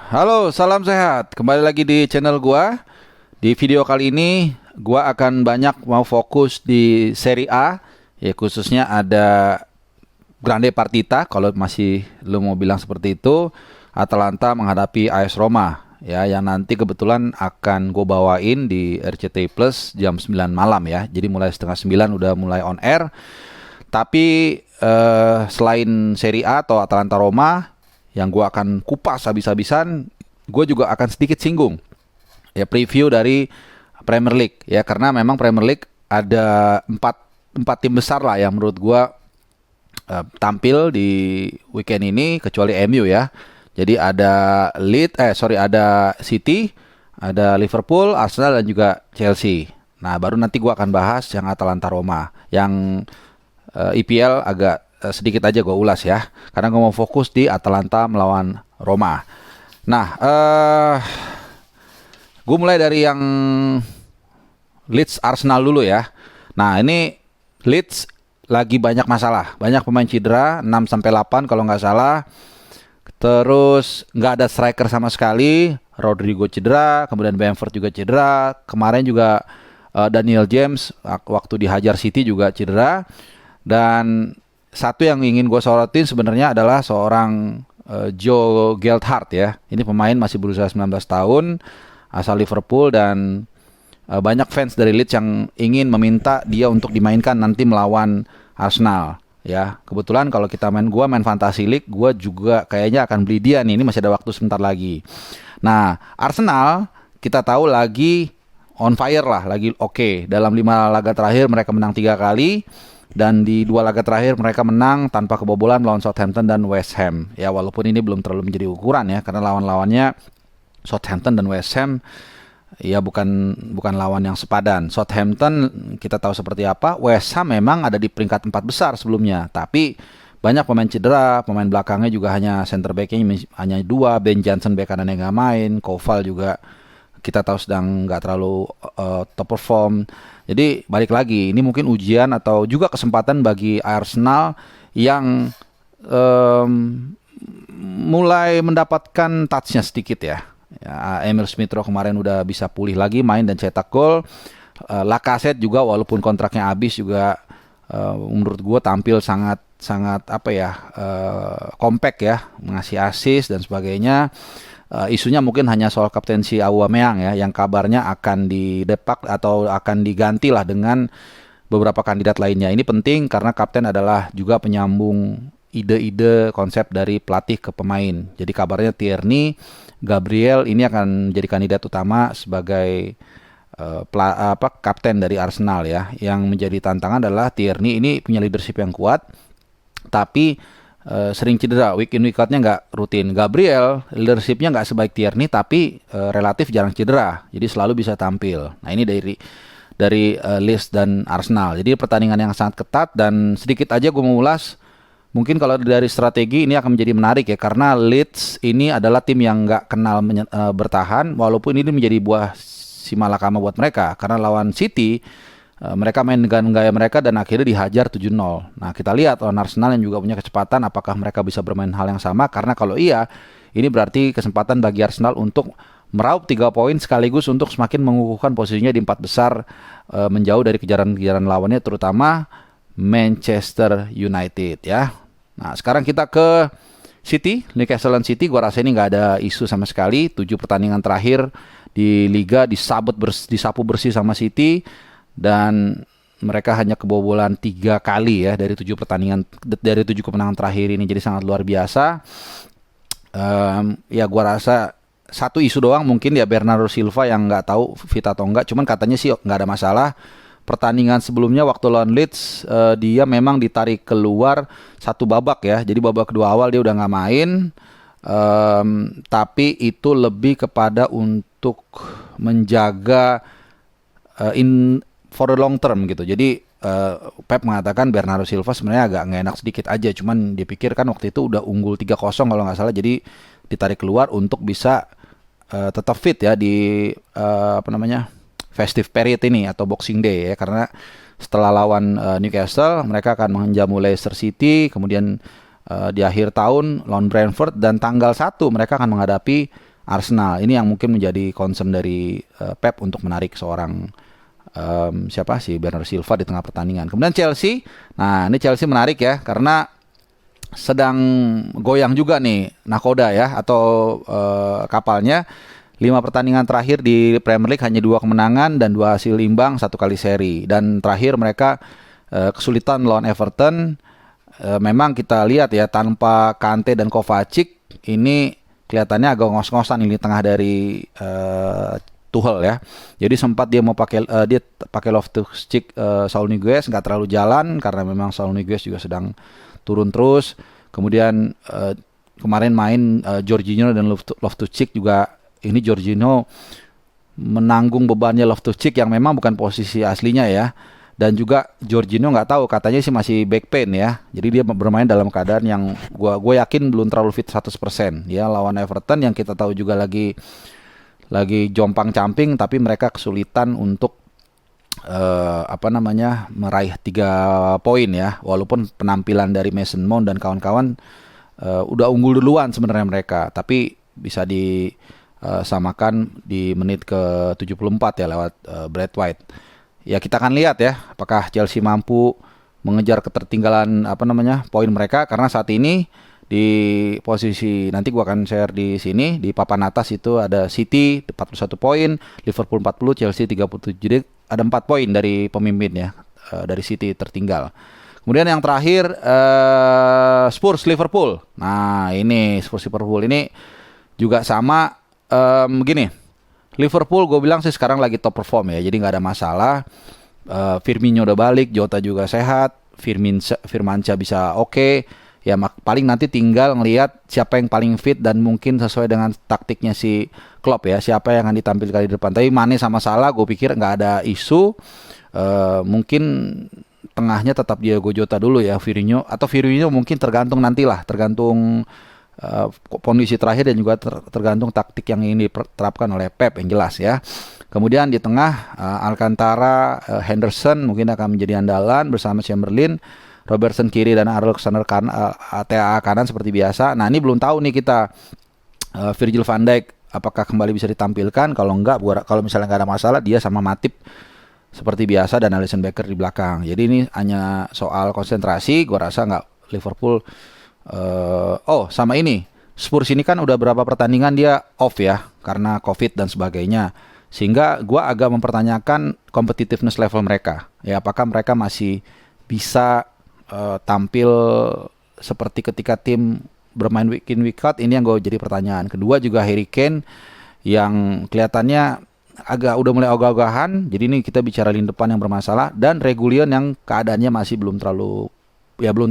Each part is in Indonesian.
Halo, salam sehat. Kembali lagi di channel gua. Di video kali ini gua akan banyak mau fokus di Serie A, ya khususnya ada Grande Partita kalau masih lu mau bilang seperti itu. Atalanta menghadapi AS Roma ya, yang nanti kebetulan akan gue bawain di RCTI Plus jam 9 malam ya. Jadi mulai setengah 9 udah mulai on air. Tapi selain Serie A atau Atalanta Roma yang gue akan kupas habis-habisan, gue juga akan sedikit singgung ya preview dari Premier League ya, karena memang Premier League ada empat tim besar lah yang menurut gue tampil di weekend ini kecuali MU ya. Jadi ada ada City, ada Liverpool, Arsenal dan juga Chelsea. Nah, baru nanti gue akan bahas yang Atalanta Roma. Yang IPL agak sedikit aja gue ulas ya, karena gue mau fokus di Atalanta melawan Roma. Nah, gue mulai dari yang Leeds Arsenal dulu ya. Nah, ini Leeds lagi banyak masalah, banyak pemain cedera, 6-8 kalau nggak salah. Terus nggak ada striker sama sekali. Rodrigo cedera, kemudian Bamford juga cedera. Kemarin juga Daniel James waktu dihajar City juga cedera. Dan satu yang ingin gue sorotin sebenarnya adalah seorang Joe Gelhardt ya. Ini pemain masih berusia 19 tahun, asal Liverpool, dan banyak fans dari Leeds yang ingin meminta dia untuk dimainkan nanti melawan Arsenal. Ya, kebetulan kalau kita main Fantasy League, gua juga kayaknya akan beli dia nih. Ini masih ada waktu sebentar lagi. Nah, Arsenal kita tahu lagi on fire lah, lagi oke. Dalam 5 laga terakhir mereka menang 3 kali, dan di 2 laga terakhir mereka menang tanpa kebobolan melawan Southampton dan West Ham. Ya, walaupun ini belum terlalu menjadi ukuran ya, karena lawan-lawannya Southampton dan West Ham ya bukan lawan yang sepadan. Southampton kita tahu seperti apa. West Ham memang ada di peringkat 4 besar sebelumnya, tapi banyak pemain cedera. Pemain belakangnya juga hanya center back-nya hanya 2. Ben Johnson bek kanannya nggak main. Koval juga kita tahu sedang nggak terlalu top perform. Jadi balik lagi, ini mungkin ujian atau juga kesempatan bagi Arsenal yang mulai mendapatkan touch-nya sedikit ya. Ya, Emil Smith Rowe kemarin udah bisa pulih lagi main dan cetak gol. Lacazette juga walaupun kontraknya habis juga menurut gue tampil sangat compact ya, mengasih assist dan sebagainya. Isunya mungkin hanya soal kaptensi Aubameyang ya, yang kabarnya akan didepak atau akan diganti lah dengan beberapa kandidat lainnya. Ini penting karena kapten adalah juga penyambung ide-ide konsep dari pelatih ke pemain. Jadi kabarnya Tierney, Gabriel ini akan jadi kandidat utama sebagai kapten dari Arsenal ya. Yang menjadi tantangan adalah Tierney ini punya leadership yang kuat, tapi sering cedera, week in week outnya nggak rutin. Gabriel leadershipnya nggak sebaik Tierney, tapi relatif jarang cedera, jadi selalu bisa tampil. Nah, ini dari Leeds dan Arsenal. Jadi pertandingan yang sangat ketat, dan sedikit aja gue mau ulas. Mungkin kalau dari strategi ini akan menjadi menarik ya, karena Leeds ini adalah tim yang nggak kenal bertahan, walaupun ini menjadi buah si malakama buat mereka, karena lawan City mereka main dengan gaya mereka dan akhirnya dihajar 7-0. Nah, kita lihat lawan Arsenal yang juga punya kecepatan, apakah mereka bisa bermain hal yang sama, karena kalau iya, ini berarti kesempatan bagi Arsenal untuk meraup 3 poin sekaligus untuk semakin mengukuhkan posisinya di 4 besar, menjauh dari kejaran-kejaran lawannya, terutama Manchester United ya. Nah, sekarang kita ke City, Newcastle City. Gua rasa ini nggak ada isu sama sekali. 7 pertandingan terakhir di Liga disapu bersih sama City, dan mereka hanya kebobolan 3 kali ya dari 7 pertandingan, dari 7 kemenangan terakhir ini. Jadi sangat luar biasa. Ya gua rasa satu isu doang mungkin ya, Bernardo Silva yang nggak tahu fit atau enggak. Cuman katanya sih nggak ada masalah. Pertandingan sebelumnya waktu lawan Leeds dia memang ditarik keluar 1 babak ya. Jadi babak kedua awal dia udah nggak main. Tapi itu lebih kepada untuk menjaga for the long term gitu. Jadi Pep mengatakan Bernardo Silva sebenarnya agak nggak enak sedikit aja. Cuman dia pikir kan waktu itu udah unggul 3-0 kalau nggak salah. Jadi ditarik keluar untuk bisa tetap fit ya di festive period ini atau Boxing Day ya, karena setelah lawan Newcastle mereka akan menjamu Leicester City, kemudian di akhir tahun lawan Brentford, dan tanggal 1 mereka akan menghadapi Arsenal. Ini yang mungkin menjadi concern dari Pep untuk menarik seorang siapa sih Bernardo Silva di tengah pertandingan. Kemudian Chelsea, nah ini Chelsea menarik ya karena sedang goyang juga nih nakoda ya atau kapalnya. 5 pertandingan terakhir di Premier League hanya 2 kemenangan dan 2 hasil imbang, 1 kali seri. Dan terakhir mereka kesulitan melawan Everton. Memang kita lihat ya tanpa Kante dan Kovacic ini kelihatannya agak ngos-ngosan ini tengah dari Tuchel ya. Jadi sempat dia mau pakai Loftus-Cheek, Saul Niguez nggak terlalu jalan karena memang Saul Niguez juga sedang turun terus. Kemudian kemarin main Jorginho dan Loftus-Cheek juga. Ini Jorginho menanggung bebannya Loftus-Cheek yang memang bukan posisi aslinya ya. Dan juga Jorginho nggak tahu, katanya sih masih back pain ya. Jadi dia bermain dalam keadaan yang gue yakin belum terlalu fit 100%. Ya lawan Everton yang kita tahu juga lagi jompang-camping, tapi mereka kesulitan untuk meraih 3 poin ya. Walaupun penampilan dari Mason Mount dan kawan-kawan udah unggul duluan sebenarnya mereka, tapi bisa samakan di menit ke 74 ya lewat Brad White. Ya kita akan lihat ya apakah Chelsea mampu mengejar ketertinggalan poin mereka, karena saat ini di posisi nanti gua akan share di sini di papan atas itu ada City 41 poin, Liverpool 40, Chelsea 37. Jadi ada 4 poin dari pemimpin ya, dari City tertinggal. Kemudian yang terakhir Spurs Liverpool. Nah, ini Spurs Liverpool ini juga sama. Begini, Liverpool gue bilang sih sekarang lagi top perform ya, jadi nggak ada masalah. Firmino udah balik, Jota juga sehat, Firmansyah bisa oke. Ya paling nanti tinggal ngelihat siapa yang paling fit dan mungkin sesuai dengan taktiknya si Klopp ya, siapa yang akan ditampilkan di depan. Tapi Mane sama Salah gue pikir nggak ada isu. Mungkin tengahnya tetap Diego Jota dulu ya, Firmino mungkin tergantung nantilah, tergantung kondisi terakhir dan juga tergantung taktik yang ini diterapkan oleh Pep yang jelas ya. Kemudian di tengah Alcantara, Henderson mungkin akan menjadi andalan bersama Chamberlain, Robertson kiri dan Alexander TAA kanan seperti biasa. Nah ini belum tahu nih kita Virgil van Dijk apakah kembali bisa ditampilkan. Kalau enggak, kalau misalnya nggak ada masalah, dia sama Matip seperti biasa dan Alisson Becker di belakang. Jadi ini hanya soal konsentrasi. Gua rasa nggak Liverpool. Sama ini Spurs ini kan udah berapa pertandingan dia off ya karena COVID dan sebagainya, sehingga gue agak mempertanyakan competitiveness level mereka ya, apakah mereka masih bisa tampil seperti ketika tim bermain week in week out. Ini yang gue jadi pertanyaan. Kedua juga Harry Kane yang kelihatannya udah mulai ogah-ogahan, jadi ini kita bicara lini depan yang bermasalah, dan Reguilon yang keadaannya masih belum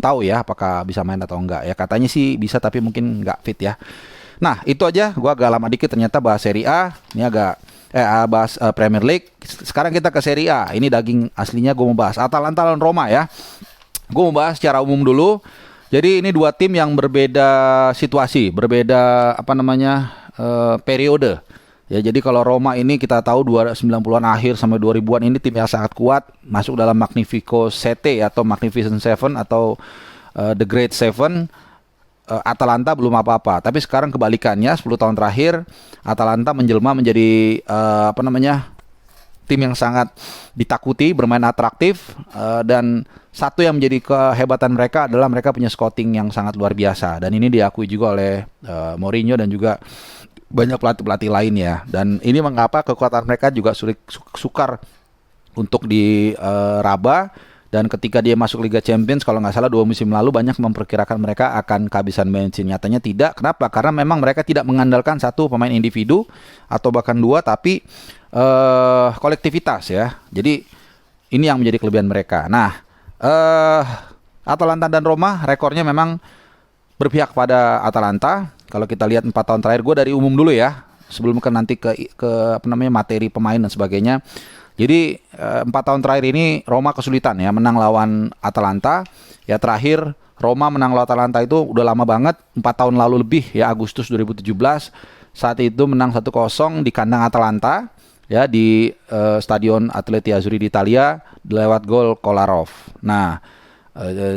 tahu ya apakah bisa main atau enggak ya, katanya sih bisa tapi mungkin enggak fit ya. Nah itu aja, gua agak lama dikit ternyata bahas Serie A, ini agak bahas Premier League. Sekarang kita ke Serie A, ini daging aslinya gue mau bahas Atalanta lawan Roma ya. Gue mau bahas secara umum dulu. Jadi ini 2 tim yang berbeda situasi, berbeda periode. Ya jadi kalau Roma ini kita tahu 90-an akhir sampai 2000-an ini tim yang sangat kuat, masuk dalam Magnifico 7 atau Magnificent 7 atau The Great 7. Atalanta belum apa-apa, tapi sekarang kebalikannya, 10 tahun terakhir Atalanta menjelma menjadi tim yang sangat ditakuti, bermain atraktif, dan satu yang menjadi kehebatan mereka adalah mereka punya scouting yang sangat luar biasa, dan ini diakui juga oleh Mourinho dan juga banyak pelatih-pelatih lainnya. Dan ini mengapa kekuatan mereka juga sukar untuk diraba. Dan ketika dia masuk Liga Champions, kalau nggak salah 2 musim lalu, banyak memperkirakan mereka akan kehabisan bensin. Nyatanya tidak. Kenapa? Karena memang mereka tidak mengandalkan satu pemain individu atau bahkan 2, tapi kolektivitas ya. Jadi ini yang menjadi kelebihan mereka. Nah, Atalanta dan Roma rekornya memang berpihak pada Atalanta. Kalau kita lihat 4 tahun terakhir, gue dari umum dulu ya, sebelum nanti ke materi pemain dan sebagainya. Jadi 4 tahun terakhir ini Roma kesulitan ya menang lawan Atalanta. Ya terakhir Roma menang lawan Atalanta itu udah lama banget, 4 tahun lalu lebih ya, Agustus 2017. Saat itu menang 1-0 di kandang Atalanta ya, di Stadion Atleti Azzurri di Italia lewat gol Kolarov. Nah,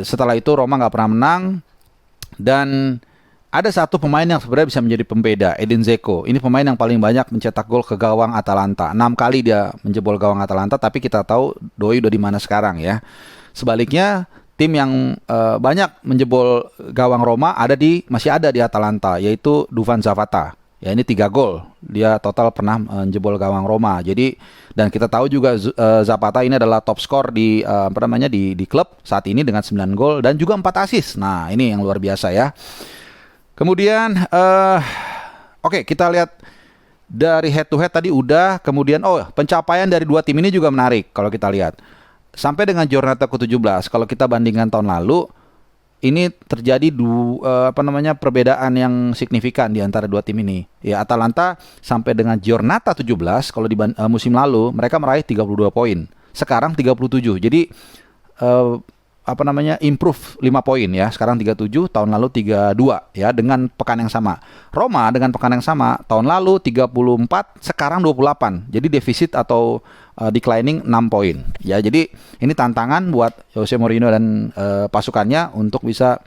setelah itu Roma nggak pernah menang, dan ada satu pemain yang sebenarnya bisa menjadi pembeda, Edin Dzeko. Ini pemain yang paling banyak mencetak gol ke gawang Atalanta. 6 kali dia menjebol gawang Atalanta, tapi kita tahu Doi udah di mana sekarang ya. Sebaliknya, tim yang banyak menjebol gawang Roma masih ada di Atalanta, yaitu Duvan Zapata. Ya, ini 3 gol. Dia total pernah menjebol gawang Roma. Jadi, dan kita tahu juga Zapata ini adalah top skor di di klub saat ini dengan 9 gol dan juga 4 assist. Nah, ini yang luar biasa ya. Kemudian oke, kita lihat dari head to head tadi udah. Kemudian pencapaian dari dua tim ini juga menarik kalau kita lihat. Sampai dengan Giornata ke-17 kalau kita bandingkan tahun lalu, ini terjadi perbedaan yang signifikan di antara dua tim ini. Ya, Atalanta sampai dengan Giornata 17 kalau di musim lalu mereka meraih 32 poin. Sekarang 37. Jadi improve 5 poin ya. Sekarang 37, tahun lalu 32 ya, dengan pekan yang sama. Roma dengan pekan yang sama, tahun lalu 34, sekarang 28. Jadi defisit atau declining 6 poin. Ya, jadi ini tantangan buat Jose Mourinho dan pasukannya untuk bisa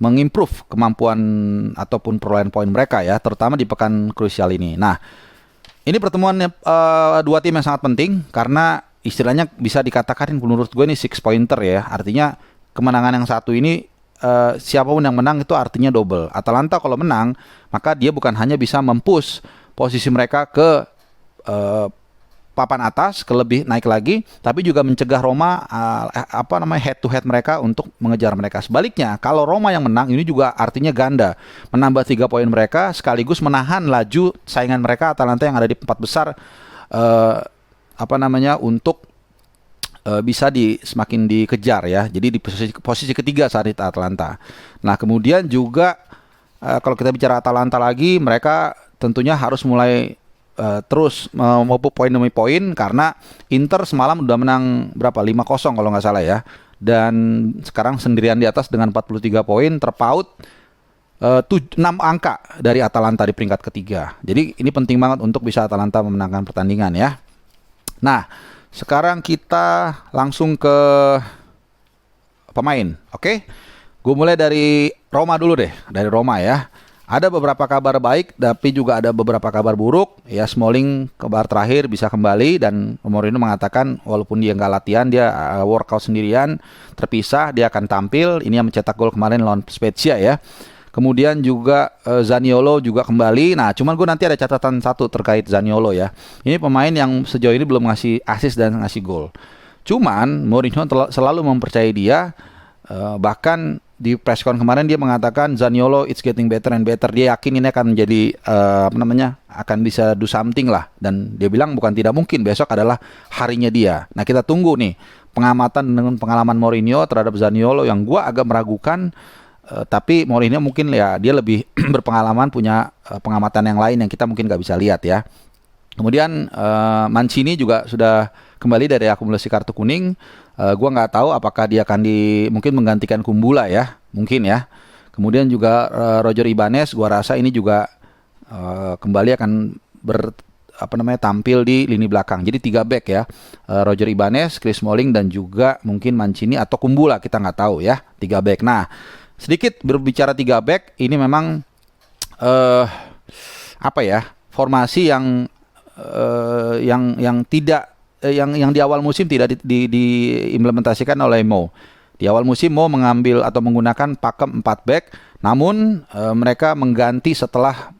mengimprove kemampuan ataupun perolehan poin mereka ya, terutama di pekan krusial ini. Nah, ini pertemuan dua tim yang sangat penting karena istilahnya bisa dikatakan menurut gue ini 6-pointer ya. Artinya kemenangan yang satu ini siapapun yang menang itu artinya double. Atalanta kalau menang maka dia bukan hanya bisa mempush posisi mereka ke papan atas, ke lebih naik lagi, tapi juga mencegah Roma head to head mereka untuk mengejar mereka. Sebaliknya kalau Roma yang menang ini juga artinya ganda, menambah 3 poin mereka sekaligus menahan laju saingan mereka Atalanta yang ada di 4 besar untuk bisa semakin dikejar ya. Jadi di posisi ketiga saat itu Atalanta. Nah, kemudian juga kalau kita bicara Atalanta lagi, mereka tentunya harus mulai terus memupuk poin demi poin karena Inter semalam udah menang berapa? 5-0 kalau nggak salah ya. Dan sekarang sendirian di atas dengan 43 poin, terpaut 6 angka dari Atalanta di peringkat ketiga. Jadi ini penting banget untuk bisa Atalanta memenangkan pertandingan ya. Nah, sekarang kita langsung ke pemain, oke? Gue mulai dari Roma dulu deh, dari Roma ya. Ada beberapa kabar baik, tapi juga ada beberapa kabar buruk. Ya, Smalling kabar terakhir bisa kembali dan Mourinho mengatakan walaupun dia nggak latihan, dia workout sendirian, terpisah, dia akan tampil. Ini yang mencetak gol kemarin lawan Spezia ya. Kemudian juga Zaniolo juga kembali. Nah, cuman gue nanti ada catatan satu terkait Zaniolo ya. Ini pemain yang sejauh ini belum ngasih assist dan ngasih gol. Cuman Mourinho selalu mempercayai dia. Bahkan di press con kemarin dia mengatakan Zaniolo it's getting better and better. Dia yakin ini akan menjadi akan bisa do something lah. Dan dia bilang bukan tidak mungkin besok adalah harinya dia. Nah, kita tunggu nih pengamatan dengan pengalaman Mourinho terhadap Zaniolo yang gue agak meragukan. Tapi Mourinho mungkin ya dia lebih berpengalaman, punya pengamatan yang lain yang kita mungkin nggak bisa lihat ya. Kemudian Mancini juga sudah kembali dari akumulasi kartu kuning. Gua nggak tahu apakah dia akan mungkin menggantikan Kumbula ya, mungkin ya. Kemudian juga Roger Ibanez, gua rasa ini juga kembali akan tampil di lini belakang. Jadi 3 back ya, Roger Ibanez, Chris Smalling dan juga mungkin Mancini atau Kumbula, kita nggak tahu ya, 3 back. Nah, sedikit berbicara 3 back, ini memang formasi yang tidak yang di awal musim tidak diimplementasikan oleh Mo. Di awal musim Mo mengambil atau menggunakan pakem 4 back, namun mereka mengganti setelah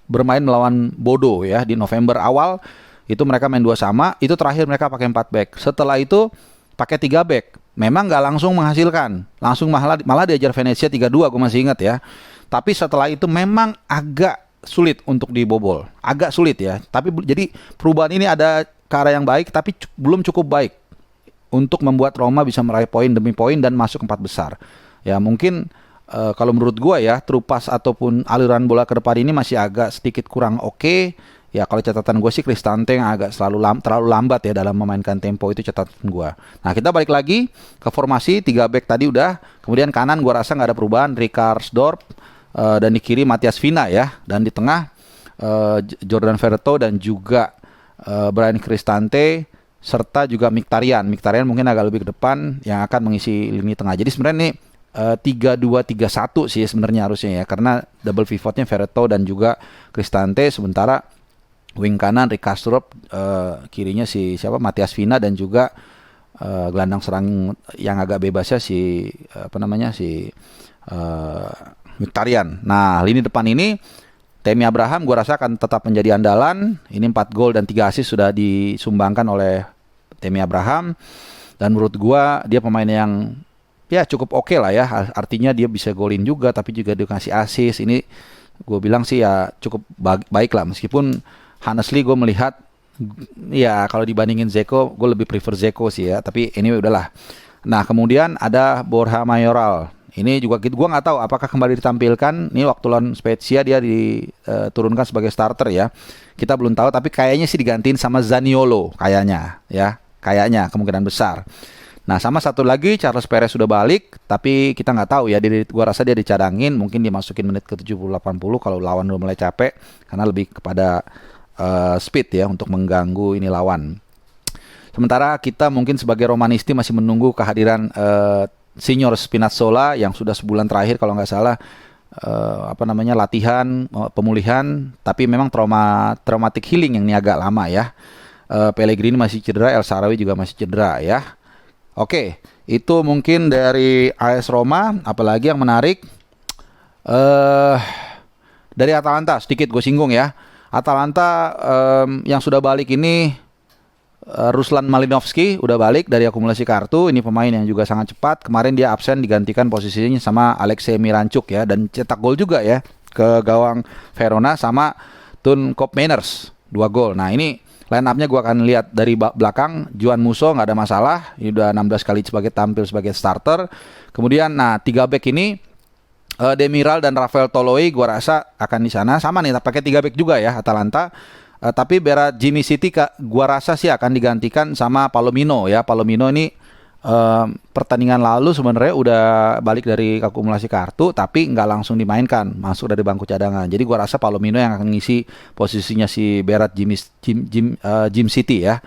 bermain melawan Bodo ya di November awal. Itu mereka main 2 sama, itu terakhir mereka pakai 4 back. Setelah itu pakai 3 back. Memang nggak langsung menghasilkan, langsung malah diajar Venezia 3-2, gue masih ingat ya. Tapi setelah itu memang agak sulit untuk dibobol, agak sulit ya. Tapi jadi perubahan ini ada ke arah yang baik, tapi belum cukup baik untuk membuat Roma bisa meraih poin demi poin dan masuk 4 besar. Ya mungkin kalau menurut gue ya, terupas ataupun aliran bola ke depan ini masih agak sedikit kurang oke. Ya kalau catatan gue sih Cristante yang agak terlalu lambat ya dalam memainkan tempo, itu catatan gue. Nah, kita balik lagi ke formasi 3 back tadi udah. Kemudian kanan gue rasa nggak ada perubahan, Rickarsdorp, dan di kiri Matias Vina ya. Dan di tengah Jordan Verreto dan juga Bryan Cristante serta juga Mkhitaryan. Mkhitaryan mungkin agak lebih ke depan yang akan mengisi lini tengah. Jadi sebenarnya ini 3-2-3-1 sih sebenarnya harusnya ya, karena double pivotnya Veretout dan juga Cristante, sementara wing kanan Rick Kastrup, kirinya si siapa Matias Vina, dan juga gelandang serang yang agak bebasnya si apa namanya si Mkhitaryan. Nah, lini depan ini Tammy Abraham gue rasa akan tetap menjadi andalan. Ini 4 gol dan 3 assist sudah disumbangkan oleh Tammy Abraham, dan menurut gue dia pemain yang ya cukup oke lah ya. Artinya dia bisa golin juga, tapi juga dia kasih assist. Ini gue bilang sih ya cukup baik lah, meskipun honestly gue melihat ya kalau dibandingin Zeko, gue lebih prefer Zeko sih ya. Tapi anyway udahlah. Nah, kemudian ada Borja Mayoral. Ini juga gue nggak tahu apakah kembali ditampilkan. Ini waktu lawan Spezia dia diturunkan sebagai starter ya. Kita belum tahu, tapi kayaknya sih digantiin sama Zaniolo kayaknya ya. Kayaknya kemungkinan besar. Nah, sama satu lagi Charles Perez sudah balik, tapi kita nggak tahu ya. Gua rasa dia dicadangin, mungkin dimasukin menit ke 70-80 kalau lawan udah mulai capek, karena lebih kepada speed ya untuk mengganggu ini lawan. Sementara kita mungkin sebagai Romanisti masih menunggu kehadiran Senior Spinazzola yang sudah sebulan terakhir kalau nggak salah latihan pemulihan, tapi memang traumatic healing yang ini agak lama ya. Pellegrini masih cedera, El Shaarawy juga masih cedera ya. Oke, itu mungkin dari AS Roma. Apalagi yang menarik dari Atalanta, sedikit gue singgung ya. Atalanta yang sudah balik ini Ruslan Malinovskyi udah balik dari akumulasi kartu. Ini pemain yang juga sangat cepat. Kemarin dia absen, digantikan posisinya sama Alexei Miranchuk ya, dan cetak gol juga ya ke gawang Verona, sama Tun Koopmeiners 2 gol. Nah, ini line up-nya gue akan lihat dari belakang. Juan Musso nggak ada masalah, ini udah 16 kali tampil sebagai starter. Kemudian nah 3 back ini Demiral dan Rafael Toloi gue rasa akan di sana. Sama nih pakai 3 back juga ya Atalanta. Tapi Berat Jimmy City gue rasa sih akan digantikan sama Palomino ya. Palomino ini pertandingan lalu sebenarnya udah balik dari akumulasi kartu, tapi nggak langsung dimainkan, masuk dari bangku cadangan. Jadi gua rasa Palomino yang akan ngisi posisinya si Berat Jim City ya.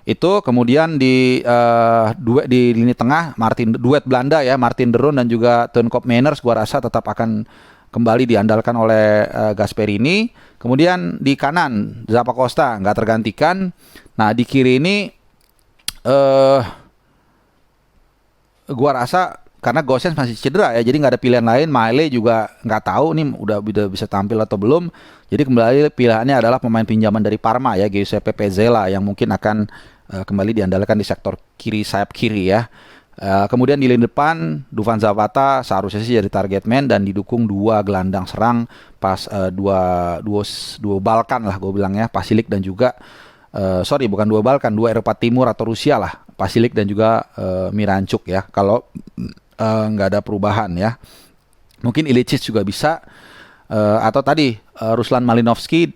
Itu kemudian di lini tengah duet Belanda ya, Martin de Roon dan juga Teun Koopmeiners gua rasa tetap akan kembali diandalkan oleh Gasperini. Kemudian di kanan Zappacosta nggak tergantikan. Nah, di kiri ini gua rasa karena Gosens masih cedera ya, jadi nggak ada pilihan lain. Maile juga nggak tahu nih udah bisa tampil atau belum. Jadi kembali pilihannya adalah pemain pinjaman dari Parma ya, Giuseppe Pezzella, yang mungkin akan kembali diandalkan di sektor kiri, sayap kiri ya. Kemudian di lini depan Dufan Zapata seharusnya sih jadi target man, dan didukung 2 gelandang serang dua Balkan lah gue bilang ya, Pasilik dan juga bukan 2 Balkan, 2 Eropa Timur atau Rusia lah, Pasilik dan juga Miranchuk ya, kalau nggak ada perubahan ya. Mungkin Ilicic juga bisa, atau tadi Ruslan Malinovskyi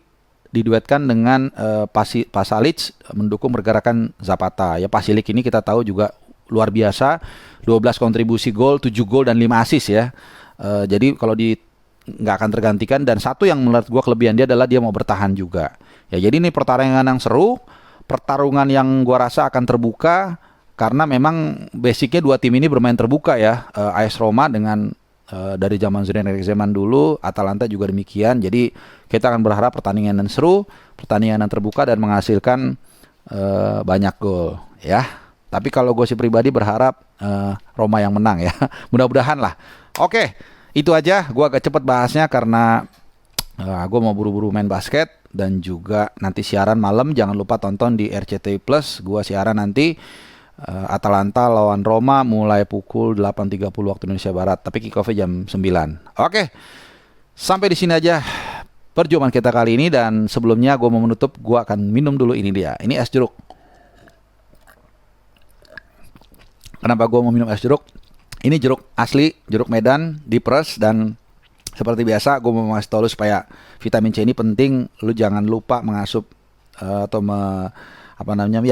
diduetkan dengan Pasalic mendukung pergerakan Zapata ya. Pasilik ini kita tahu juga luar biasa, 12 kontribusi gol, 7 gol dan 5 assist ya. Jadi kalau nggak akan tergantikan, dan satu yang menurut gue kelebihan dia adalah dia mau bertahan juga. Ya, jadi ini pertarungan yang seru, pertarungan yang gue rasa akan terbuka, karena memang basicnya 2 tim ini bermain terbuka ya. AS Roma dengan dari zaman Zidane Zaman dulu, Atalanta juga demikian. Jadi kita akan berharap pertandingan yang seru, pertandingan yang terbuka dan menghasilkan banyak gol ya. Tapi kalau gue sih pribadi berharap Roma yang menang ya. Mudah-mudahan lah. Oke, itu aja. Gue agak cepet bahasnya karena gue mau buru-buru main basket, dan juga nanti siaran malam. Jangan lupa tonton di RCTI Plus. Gue siaran nanti Atalanta lawan Roma mulai pukul 8.30 waktu Indonesia Barat. Tapi kick-off-nya jam 9. Oke, sampai di sini aja perjumpaan kita kali ini. Dan sebelumnya gue mau menutup, gue akan minum dulu ini dia. Ini es jeruk. Kenapa gue mau minum es jeruk? Ini jeruk asli, jeruk Medan, diperes, dan seperti biasa gue mau ngasih tau lu supaya vitamin C ini penting. Lu jangan lupa mengasup atau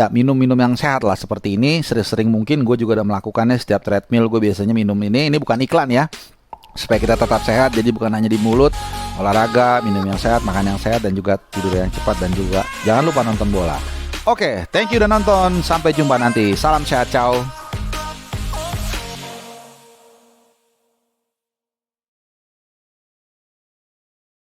minum-minum yang sehat lah seperti ini. Sering-sering mungkin, gue juga udah melakukannya. Setiap treadmill gue biasanya minum ini. Ini bukan iklan ya, supaya kita tetap sehat. Jadi bukan hanya di mulut, olahraga, minum yang sehat, makan yang sehat, dan juga tidur yang cepat. Dan juga jangan lupa nonton bola. Oke, thank you udah nonton. Sampai jumpa nanti. Salam sehat, ciao.